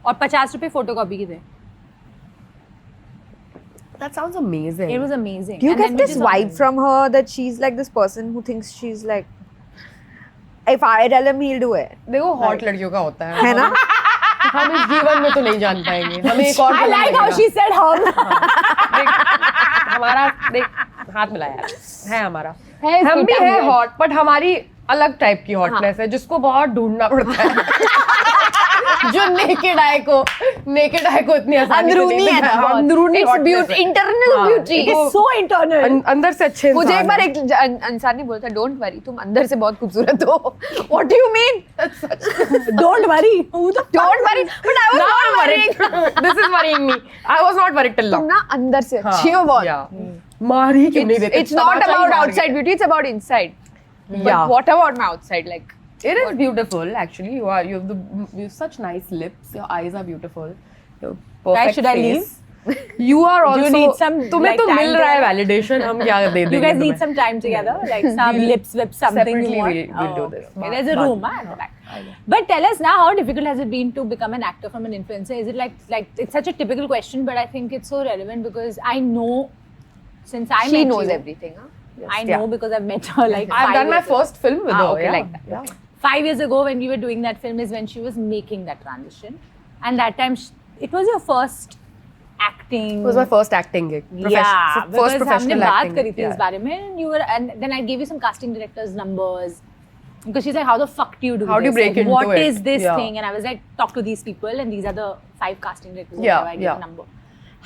और 50 रुपए फोटोकॉपी के थे। That sounds amazing. It was amazing. Do you And get then this which is vibe amazing. from her that she's like this person who thinks she's like, if I tell him, he'll do it? देखो hot लड़कियों का होता है। है ना? हम इस जीवन में तो नहीं जान पाएंगे, हमें एक और I जन्म like how लगेगा। she said hum. देख, हमारा देख हाथ मिलाया है हमारा, है हम भी इसकी है tablet। हॉट, बट हमारी अलग टाइप की हॉटनेस है जिसको बहुत ढूंढना पड़ता है। जो नेकेड आई को इतनी आसानी से अंदरूनी नहीं है दिखता। ना, अंदरूनी It's hotness beauty, है। internal हाँ, beauty। It is so internal. अंदर से अच्छे मुझे इंसान एक बार हैं। एक इंसान ने बोला था, डोंट वरी, तुम अंदर से बहुत खूबसूरत हो। What do you mean? Don't worry. Who the Don't worry. But I was Now not I'm worrying. worried. This is worrying me. I was not worried till now. तुम ना अंदर से हाँ, अच्छी हो बहुत। yeah. मार ही क्यों नहीं देते? It's not Tamasha he about मार outside गया। beauty, it's about inside. But Yeah. what about my outside? Like, It is beautiful, actually. You have such nice lips. Your eyes are beautiful. Your perfect should I face. You are also. you need some, तुम्हें like, तो time मिल रहा है together? validation. हम क्या दे देंगे You guys need तुम्हें? some time together, like some lips, something Separately you want. we'll do this. Okay. There's a room at the back. But tell us now, how difficult has it been to become an actor from an influencer? Is it like it's such a typical question, but I think it's so relevant because I know since I she met knows you, everything, huh? I know yeah. because I've met her like I've 5 done my years ago. first film with her. okay, yeah. like that. Yeah. 5 years ago when we were doing that film is when she was making that transition, and that time it was your first acting. It was my first acting gig. Yeah, First because हमने professional बात acting करी gig. थी इस Yeah. बारे में, and you were, and then I gave you some casting directors' numbers because she's like, how the fuck do you do How do you this? break Like, into what it? is this Yeah. thing? And I was like, talk to these people, and these are the 5 casting directors. Yeah, whatever, I gave yeah. a number.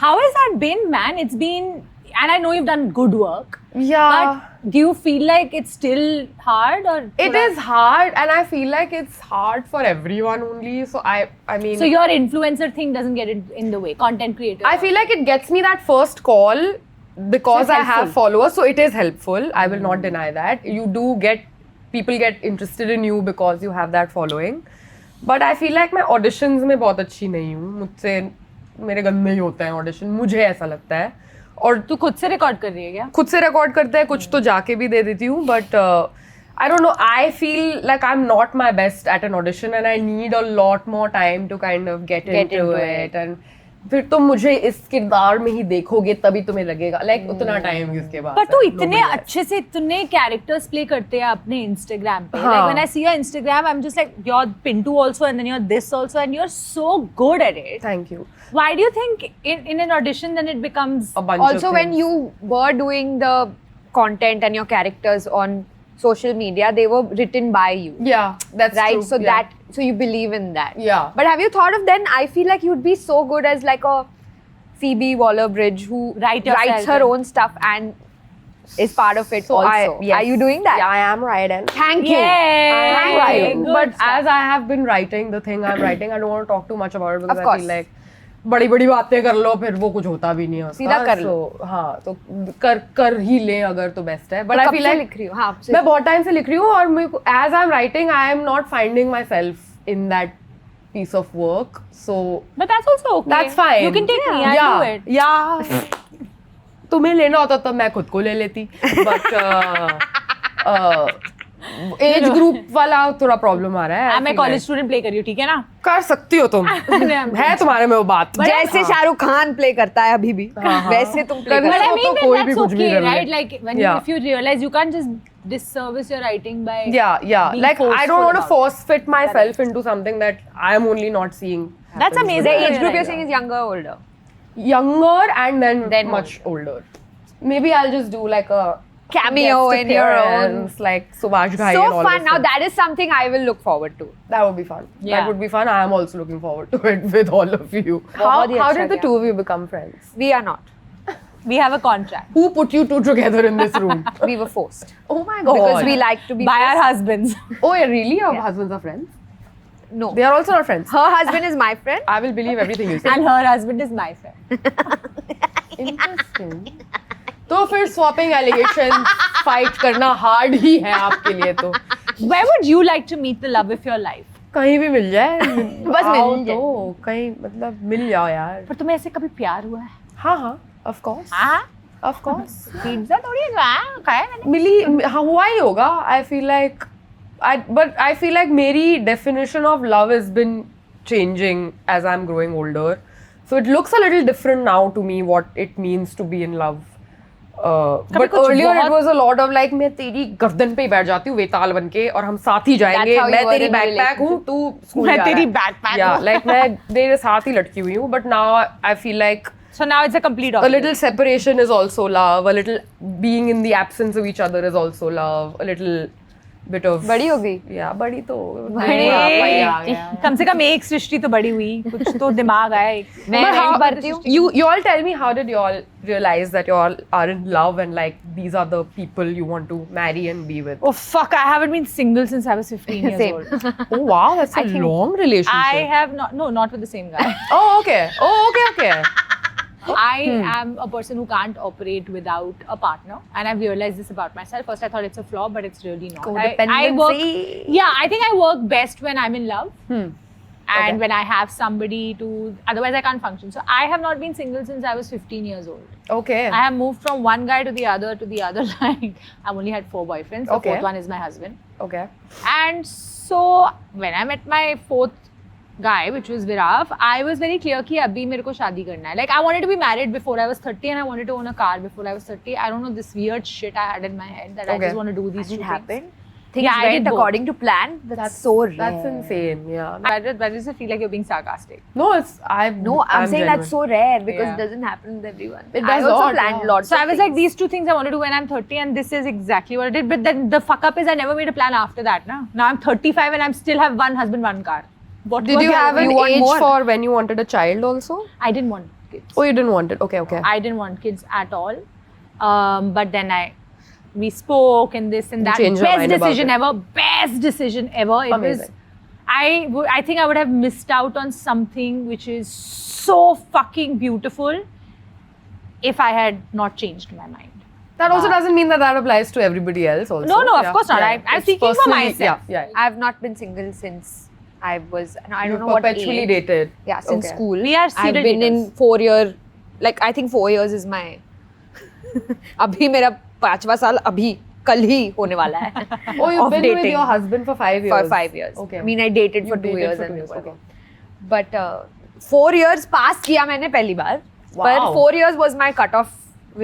How has that been, man? It's been, and I know you've done good work. Yeah. But do you feel like it's still hard, or It is hard, and I feel like it's hard for everyone only. So I mean. So your influencer thing doesn't get in the way, content creator. I feel like it gets me that first call because So it's I have helpful. followers, so it is helpful. I will not deny that. People get interested in you because you have that following. But I feel like मैं auditions में बहुत अच्छी नहीं हूँ. मुझसे मेरे गंदे ही होते हैं audition. मुझे ऐसा लगता है. और तू खुद से रिकॉर्ड कर रही है क्या? खुद से रिकॉर्ड करते हैं, कुछ तो जाके भी दे देती हूँ, but I don't know, I feel like I'm not my best at an audition and I need a lot more time to kind of get into it. And फिर तुम मुझे इस किरदार में ही देखोगे तभी तुम्हें लगेगा, like उतना टाइम किसके बाद. पर तू इतने अच्छे से इतने कैरेक्टर्स प्ले करते हैं अपने इंस्टाग्राम पे. हाँ. Like when I see your Instagram, I'm just like, you're Pintu also and then you're this also and you're so good at it. Thank you. Why do you think in an audition then it becomes A bunch of Also, when things. you were doing the content and your characters on social media, they were written by you. Yeah, that's Right, true. so yeah. so you believe in that. Yeah. But have you thought of then? I feel like you'd be so good as like a Phoebe Waller-Bridge who Write writes yourself her in. own stuff and is part of it So also. yes. Are you doing that? Yeah, I am writing. Thank you. Yay! Thank Right. you. Good But stuff. as I have been writing the thing I'm writing, I don't want to talk too much about it because Of I course. feel like बड़ी बड़ी बातें कर लो फिर वो कुछ होता भी नहीं है उसका. सीधा कर लो. So, हाँ, तो कर ही लें अगर तो बेस्ट है. But तो I कब feel से like लिख रही हो? हाँ, आपसे- मैं बहुत टाइम से लिख रही हूँ और मेरे को as I'm writing I am not finding myself in that piece of work. So But that's also okay. that's fine. You can take me, I'll yeah. do it. Yeah. तुम्हें लेना होता तो मैं खुद को ले लेती. But एज ग्रुप वाला थोड़ा प्रॉब्लम आ रहा है. मैं कॉलेज स्टूडेंट प्ले कर रही हूँ, ठीक है ना? कर सकती हो तुम. है तुम्हारे में वो बात. जैसे शाहरुख खान प्ले करता है अभी भी, वैसे तुम प्ले करना But I वो mean तो that कोई भी that's कुछ भी okay, कर ले. right? Like when Yeah. if you realize you can't just disservice your writing by Yeah. being Like I forceful don't want to about it. force fit myself into something that I am only not seeing. That's happens. amazing. The Yeah, age group yeah, you're saying is younger or older? Younger and then Then much older. Maybe I'll just do like a Cameo guest in your own. appearance, like Subhash Ghai So and all fun. those Now things. that is something I will look forward to. That would be fun. Yeah. That would be fun. I am also looking forward to it with all of you. बहुत ही How अच्छा did the किया. two of you become friends? We are not. We have a contract Who put you two together in this room? We were forced. Oh my god. Because we like to be by our forced. husbands. Oh yeah, really? Your husbands are friends? No. They are also not friends. Her husband is my friend. I will believe everything you say. And her husband is my friend. Interesting. तो फिर swapping allegations fight करना hard ही है आपके लिए तो. Where would you like to meet the love of your life? कहीं भी मिल जाए. बस आओ मिल जाए. तो कहीं मतलब मिल जाओ यार. पर तुम्हें ऐसे कभी प्यार हुआ है? हाँ, of course. हाँ? Of course. पिज्जा थोड़ी खाया मैंने. मिली हाँ हुआ ही होगा. I feel like I feel like मेरी definition of love has been changing as I'm growing older. So it looks a little different now to me what it means to be in love. But earlier it was a lot of like मैं तेरी गर्दन पे ही बैठ जाती हूँ वेताल बन के और हम साथ ही जाएंगे. That's how मैं you were तेरी in a backpack हूँ, तू स्कूल जा मैं रहा है. तेरी backpack Yeah, हूँ. like मैं तेरे साथ ही लटकी हुई हूँ. But now I feel like So now it's a complete a opposite. little separation is also love. A little being in the absence of each other is also love. A little bit of बड़ी हो गई. Yeah, बड़ी तो बड़ी. कम से कम एक सृष्टि तो बड़ी हुई. कुछ तो दिमाग आया एक. मैं But नहीं how, भरती हूँ. you all tell me, how did you all realize that you all are in love and like these are the people you want to marry and be with? Oh fuck! I haven't been single since I was 15 years Same. old. Oh wow, that's a long relationship. I have not with the same guy. Oh okay. Okay. I am a person who can't operate without a partner, and I've realized this about myself. First, I thought it's a flaw, but it's really not. I work. Codependency. Yeah, I think I work best when I'm in love, and Okay. when I have somebody to. Otherwise, I can't function. So I have not been single since I was 15 years old. Okay. I have moved from one guy to the other. Like I've only had 4 boyfriends. The Okay. fourth one is my husband. Okay. And so when I met my 4th guy, which was Viraf, I was very clear कि अभी मेरे को शादी करना है. Like I wanted to be married before I was 30 and I wanted to own a car before I was 30. I don't know, this weird shit I had in my head that I Okay. just want to do these Did two it happen? things. Things Yeah, I went did both. according to plan. That's so rare. That's insane. Yeah. Why does it feel like you're being sarcastic? No, it's I'm. No, I'm saying genuine. that's so rare because Yeah. it doesn't happen with everyone. It I does also not, planned yeah. lots. So of I was like, things. these 2 things I want to do when I'm 30 and this is exactly what I did. But then the fuck up is I never made a plan after that. Now I'm 35 and I still have one husband, one car. What Did you have an You want age more? for when you wanted a child also? I didn't want kids. Oh, you didn't want it. Okay. I didn't want kids at all. But then we spoke and this and You that. changed your Best mind about decision it. ever. Best decision ever. It Amazing. was. I think I would have missed out on something which is so fucking beautiful if I had not changed my mind. That also doesn't mean that applies to everybody else also. No, of Yeah. course not. I'm It's speaking for personally- myself. Yeah. I've not been single since I was. I You don't know what perpetually age. dated. Yeah, since Okay. school. We are I've serial been in daters. 4-year. Like I think 4 years is my. अभी मेरा 5वां साल अभी कल ही होने वाला है. Oh, you've of been with dating. your husband for 5 years. For 5 years. Okay. I mean, I dated for You 2 dated years for and 2 we years, were okay. But 4 years pass किया मैंने पहली बार. Wow. But 4 years was my cutoff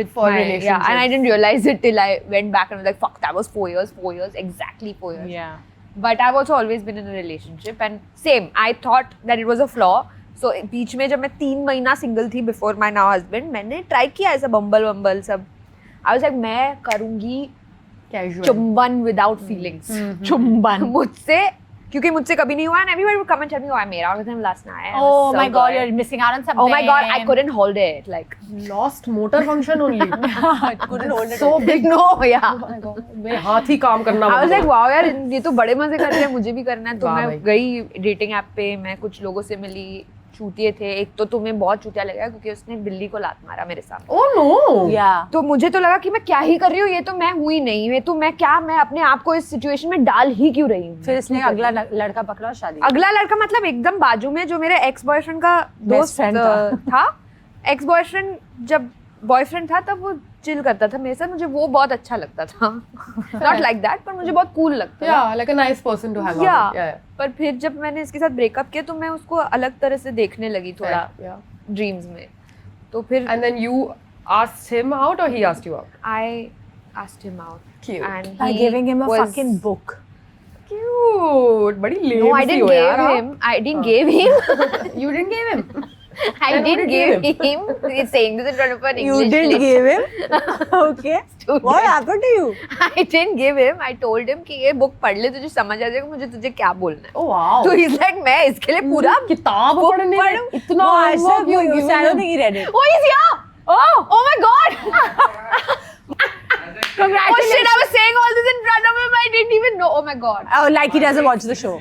with For my, relationships. yeah, and I didn't realize it till I went back and was like, fuck, that was 4 years, exactly 4 years. Yeah. But I've also always been in a relationship and same, I thought that it was a flaw. So बीच में जब मैं 3 महीना single थी before my now husband, मैंने try किया ऐसा बम्बल सब. I was like, मैं करूँगी Casual. चुंबन without feelings. Chumban. मुझसे क्योंकि मुझसे कभी नहीं हुआ and everybody would come and tell me, oh, मेरा orgasm last night. I was Oh so my god, good. you're missing out on something. Oh my god, I couldn't hold it. Like, Lost motor function only. couldn't hold it. So big. no, yeah. मेरे हाथ ही काम करना I was बंद like, हो wow यार ये तो बड़े मजे कर रहे हैं मुझे भी करना है. तो वाह मैं भाई. गई डेटिंग ऐप पे, मैं कुछ लोगों से मिली, चूतिए थे. एक तो तुम्हें बहुत चूतिया लगेगा क्योंकि उसने बिल्ली को लात मारा मेरे सामने. गया. Oh no. Yeah. तो मुझे तो लगा कि मैं क्या ही कर रही हूँ, ये तो मैं हुई नहीं. मैं तो मैं अपने आप को इस सिचुएशन में डाल ही क्यों रही हूँ. फिर इसने अगला लड़का पकड़ा और शादी. अगला लड़का मतलब एकदम बाजू में जो मेरे एक्स बॉयफ्रेंड का दोस्त friend था. एक्स बॉयफ्रेंड जब बॉयफ्रेंड था तब वो चिल करता था मेरे साथ, मुझे वो बहुत अच्छा लगता था. नॉट लाइक दैट पर मुझे बहुत कूल लगता था. Yeah, like a nice person to hang out Yeah. with. Yeah. पर फिर जब मैंने इसके साथ ब्रेकअप किया तो मैं उसको अलग तरह से देखने लगी थोड़ा Yeah. ड्रीम्स में. तो फिर And then you asked him out or he asked you out? I asked him out. Cute. And By he giving him a was- fucking book. Cute. बड़ी lame No, I C didn't हो give यार, हाँ? him. I didn't give him. You didn't give him. I Then who didn't did give him. He's saying this in front of an English lecturer. give him? Okay. What happened to you? I didn't give him. I told him कि ये book पढ़ ले तुझे समझ आ जाएगा मुझे तुझे क्या बोलना है. Oh wow. तो he's like मैं इसके लिए पूरा किताब book पढ़ने पढ़ूं? में इतना No, I homework said you you. given I don't him. think he read it. Oh, he's here. Oh my god. Congratulations. Oh shit, I was saying all this in front of him. I didn't even know. Oh my god. Oh, like he doesn't watch the show.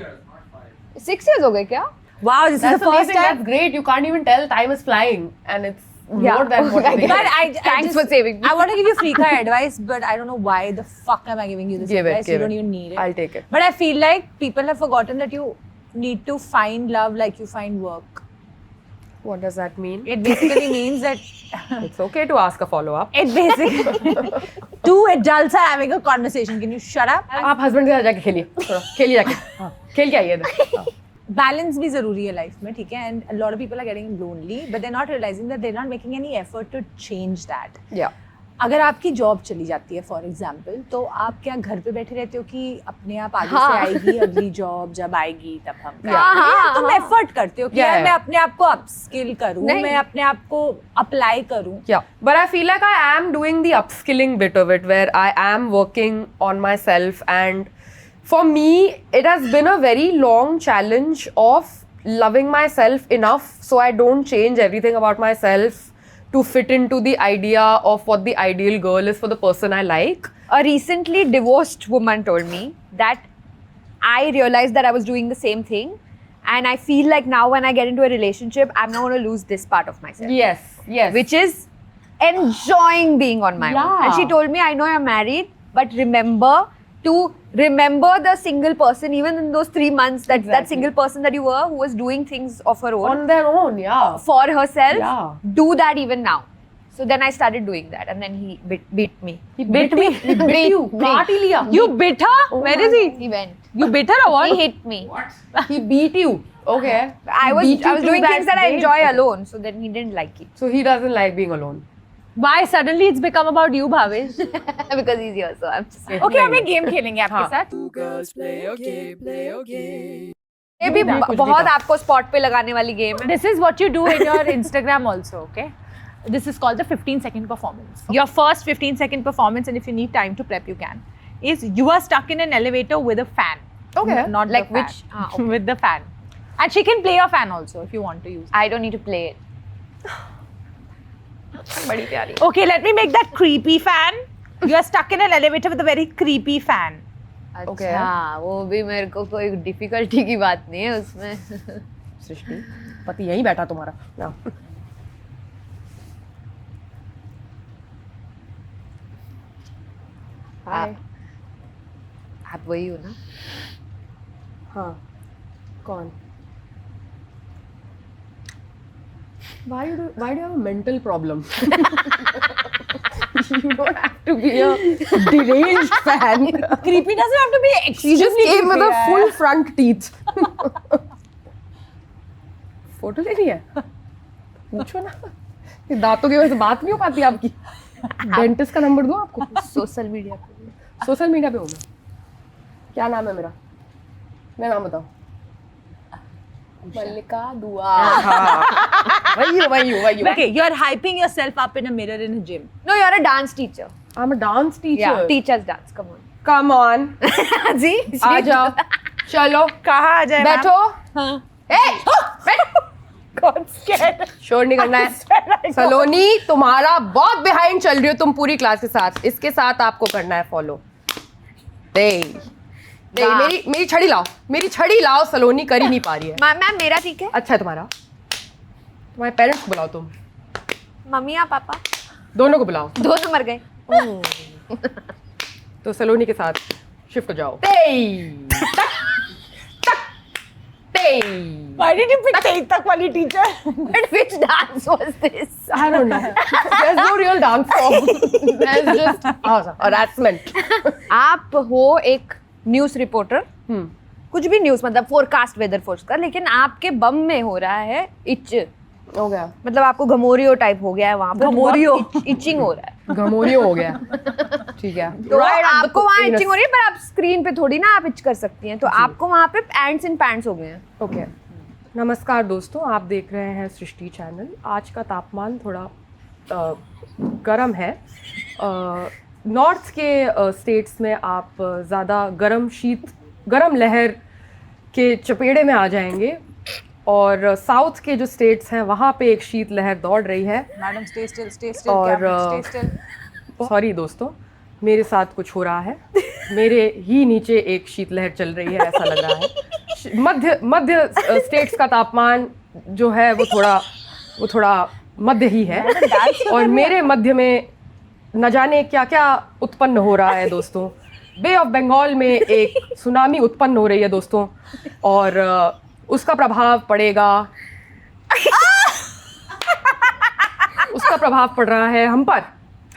6 years हो गए क्या? Wow, this That's is the first amazing. time. That's great. You can't even tell time is flying, and it's Yeah. more than what you think. But I Thanks just, for saving me. I want to give you free car advice, but I don't know why the fuck am I giving you this Give it, advice? give You don't it. even need it. I'll take it. But I feel like people have forgotten that you need to find love like you find work. What does that mean? It basically means that It's okay to ask a follow-up. it basically two adults are having a conversation. Can you shut up? आप husband के साथ जाके खेलिए. थोड़ा खेलिए जाके. हाँ, खेल के आइए इधर. हाँ. Balance भी ज़रूरी है life में, ठीक है? And a lot of people are getting lonely, but they're not realizing that they're not making any effort to change that. Yeah. अगर आपकी जॉब चली जाती है फॉर एग्जाम्पल, तो आप क्या घर पे बैठे रहते हो कि अपने आप आगे हाँ. से आएगी अगली जॉब, जब आएगी तब हम करेंगे, हाँ, या तुम हाँ. एफर्ट करते हो कि Yeah, यार मैं yeah. अपने आप को अपस्किल करूं, नहीं. मैं अपने आप को अप्लाई करूं? Yeah, but I feel like I am doing the upskilling bit of it, where I am working on myself, and for me, it has been a very long challenge of loving myself enough so I don't change everything about myself to fit into the idea of what the ideal girl is for the person I like. A recently divorced woman told me that I realized that I was doing the same thing, and I feel like now when I get into a relationship, I'm not going to lose this part of myself, Yes. which is enjoying being on my own. Yeah. And she told me, I know you're married, but remember the single person, even in those 3 months, that Exactly. single person that you were, who was doing things of her own On their own, yeah. for herself, Yeah. do that even now. So then I started doing that, and then he beat me. He bit me. He bit you. काट ही लिया. You bit her? Where is he? He went. You bit her or what? He hit me. He beat you. Okay. I He was beat you through doing things that I day. enjoy alone, so then he didn't like it So he doesn't like being alone. Why suddenly it's become about you, Bhavesh? because he's here. So I'm just. Okay, हम एक game खेलेंगे आपके हाँ. साथ. ये भी बहुत आपको स्पॉट पे लगाने वाली गेम है. This is what you do in your Instagram also, okay? This is called the 15-second performance. Your first 15-second performance, and if you need time to prep, you can. Is you are stuck in an elevator with a fan. Okay. Not Like the fan. which- okay. With the fan. And she can play a fan also if you want to use it. I don't need to play it. बड़ी प्यारी. Okay, let me make that creepy fan. You are stuck in an elevator with a very creepy fan. Okay. अच्छा, वो भी मेरे को कोई difficulty की बात नहीं है उसमें. सृष्टि, पति यहीं बैठा तुम्हारा. ना. आप वही हो ना? हाँ. कौन? Why do you have a mental problem? You don't have to be a deranged fan. Creepy doesn't have to be She extremely just came with a creepy, full front teeth. Photo लेनी है? पूछो ना. ये दांतों की वजह से बात नहीं हो पाती आपकी. डेंटिस्ट का नंबर दूं आपको? सोशल मीडिया पे. सोशल मीडिया पे हूँ मैं. क्या नाम है मेरा? मैं नाम बताऊँ. मल्लिका दुआ. वही. Okay, you are hyping yourself up in a mirror in a gym. No, you're a dance teacher. I'm a dance teacher. Yeah, teach us dance. Come on. Come on. जी. आ जाओ. चलो. कहाँ आ जाए मैम? बैठो. हाँ. God scared. शोर नहीं करना है. सलोनी, तुम्हारा बहुत बिहाइंड चल रही हो तुम पूरी क्लास के साथ. इसके साथ आपको करना है फॉलो. मेरी छड़ी लाओ. मेरी छड़ी लाओ. सलोनी कर ही नहीं पा रही है. मैम मेरा ठीक है. अच्छा है तुम्हारा. तुम्हारे पेरेंट्स को बुलाओ तुम. मम्मी या पापा दोनों को बुलाओ. दोनों मर गए. तो सलोनी के साथ शिफ्ट हो जाओ. Why did you pick Tate Tak wali teacher? But which dance was this? I don't know. There's no real dance form. There's just harassment. आप हो एक न्यूज़ रिपोर्टर. कुछ भी न्यूज़ मतलब फोरकास्ट वेदर फोर्स का, लेकिन आपके बम में हो रहा है इच. हो गया. मतलब आपको घमोरियो टाइप हो गया है वहाँ पे. घमोरियो. इचिंग हो रहा है. घमोरियो हो गया. ठीक है. तो आपको वहाँ इचिंग हो रही है, पर आप स्क्रीन पे थोड़ी ना आप इच कर सकती हैं. तो आपको वहाँ पे पैंट्स इन पैंट्स हो गए हैं. ओके. नमस्कार दोस्तों, आप देख रहे हैं सृष्टि चैनल. आज का तापमान थोड़ा गर्म है. नॉर्थ के स्टेट्स में आप ज़्यादा गर्म लहर के चपेड़े में आ जाएंगे, और साउथ के जो स्टेट्स हैं वहाँ पे एक शीत लहर दौड़ रही है. Madam, stay still, stay still. और Stay still. सॉरी दोस्तों, मेरे साथ कुछ हो रहा है. मेरे ही नीचे एक शीतलहर चल रही है, ऐसा लग रहा है. मध्य स्टेट्स का तापमान जो है वो थोड़ा मध्य ही है, और मेरे मध्य में न जाने क्या क्या उत्पन्न हो रहा है दोस्तों. बे ऑफ बंगाल में एक सुनामी उत्पन्न हो रही है दोस्तों, और उसका प्रभाव पड़ेगा. उसका प्रभाव पड़ रहा है हम पर.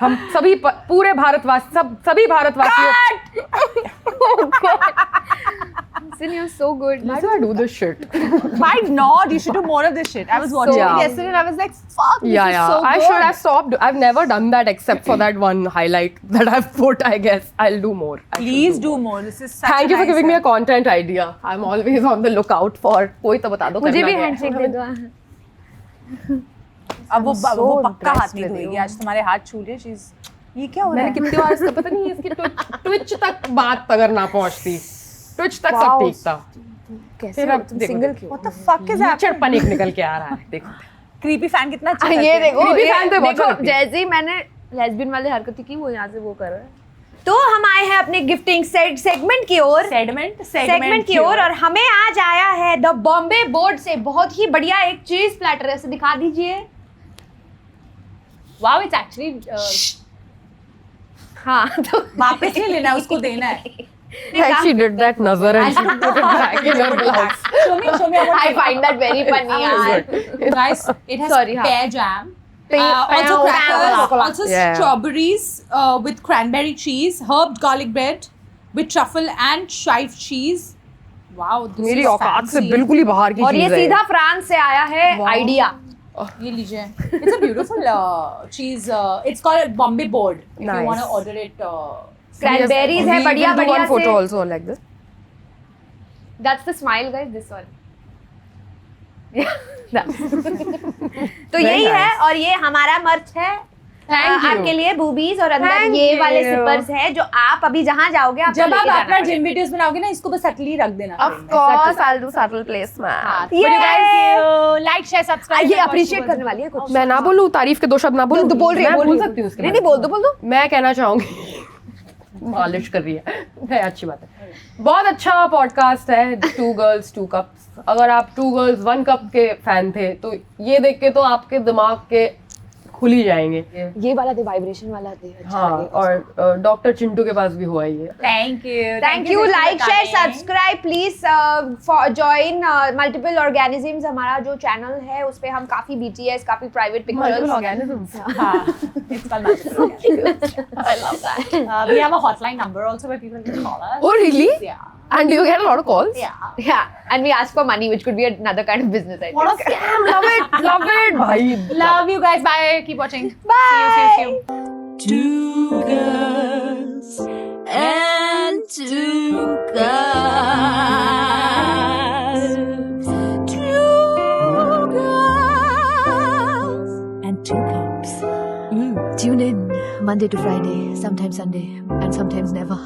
हम सभी पूरे भारतवासियों Jackson, you're so good. Why do I do this shit? Why not? You should do more of this shit. I was watching Yeah. it yesterday and I was like, fuck, this Yeah, is yeah. so I good. should have stopped. I've never done that except for that one highlight that I've put, I guess. I'll do more. I should Please do more. This is such Thank a you for nice giving me a app. content idea. I'm always on the lookout for कोई तो बता दो मुझे करना भी क्या है। Handshake दे दो. अब वो so पक्का हाथ impressed नहीं with धोएगी you. आज तुम्हारे हाथ छू लिए. She's ये क्या हो रहा मैंने है? कितनी बार इसको पता नहीं है इसकी ट्विच तक बात अगर ना पहुंचती ट्विच तक सब ठीक था. कैसे फिर हो अब तुम देखो, सिंगल देखो. क्यों? What the fuck is happening? चढ़पन एक निकल के आ रहा है देखो. Creepy fan कितना अच्छा ये करते हैं. देखो, Creepy ये fan थे, बहुत देखो करती है. जैसे ही मैंने लेस्बियन वाली हरकतें की वो यहाँ से वो कर रहा है. तो हम आए हैं अपने गिफ्टिंग सेगमेंट की ओर. सेगमेंट की ओर और हमें आज आया है द बॉम्बे बोर्ड से बहुत ही बढ़िया एक चीज प्लेटर. ऐसे दिखा दीजिए. Wow, it's actually हाँ तो वापस नहीं लेना है, उसको देना है. Like she did that nazar and she put it back in her blouse. Show me. I find that very funny यार. Guys, it has Sorry, हाँ. pear jam. Also Also crackers, crackers. also Yeah. strawberries with cranberry cheese, herbed garlic bread with truffle and chive cheese. Wow, this मेरी is औकात से fancy. बिल्कुल ही बाहर की और ये चीज है. सीधा फ्रांस से आया है आइडिया. ये लीजिए. It's a beautiful cheese. It's called Bombay Board. If Nice. you want to order it. Cranberries है बढ़िया We'll do बढ़िया one photo से. also like this. That's the smile guys, this one. तो यही nice. है और ये हमारा मर्च है. Thank you. आपके लिए बूबीज और अंदर Thank ये वाले you. सिपर्स है जो आप अभी जहाँ जाओगे आप जब आप अपना जिम वीडियोस बनाओगे ना, इसको बस subtly रख देना. Of course, I'll do subtle placement. But you guys like, share, subscribe. ये and watch अप्रिशिएट the करने वाली है कुछ. मैं ना बोलूं तारीफ के दो शब्द ना बोलूं. तो बोल रही है, मैं बोल बोल रही है. सकती हूँ उसके नहीं बाद. नहीं बोल दो. मैं कहना चाहूंगी मालिश कर रही है अच्छी बात है. बहुत अच्छा पॉडकास्ट है टू गर्ल्स टू कप्स. अगर आप टू गर्ल्स वन कप के फैन थे तो ये देख के तो आपके दिमाग के खुल ही जाएंगे. ये वाला दे वाइब्रेशन वाला दे. हाँ और डॉक्टर चिंटू के पास भी हुआ ही है. Thank you. Thank you. Like share subscribe please join multiple organisms. हमारा जो चैनल है उस पे हम काफी BTS काफी private pictures. It's called Multiple Orgasms. I love that. We have a hotline number also where people can call us. Oh really? Yeah. And do you get a lot of calls? Yeah. Yeah, and we ask for money, which could be another kind of business idea. What a scam! Love it, bhai. Love you guys. Bye. Keep watching. Bye. See you. Two girls and two cups. Two girls and two cups. Tune in Monday to Friday, sometimes Sunday, and sometimes never.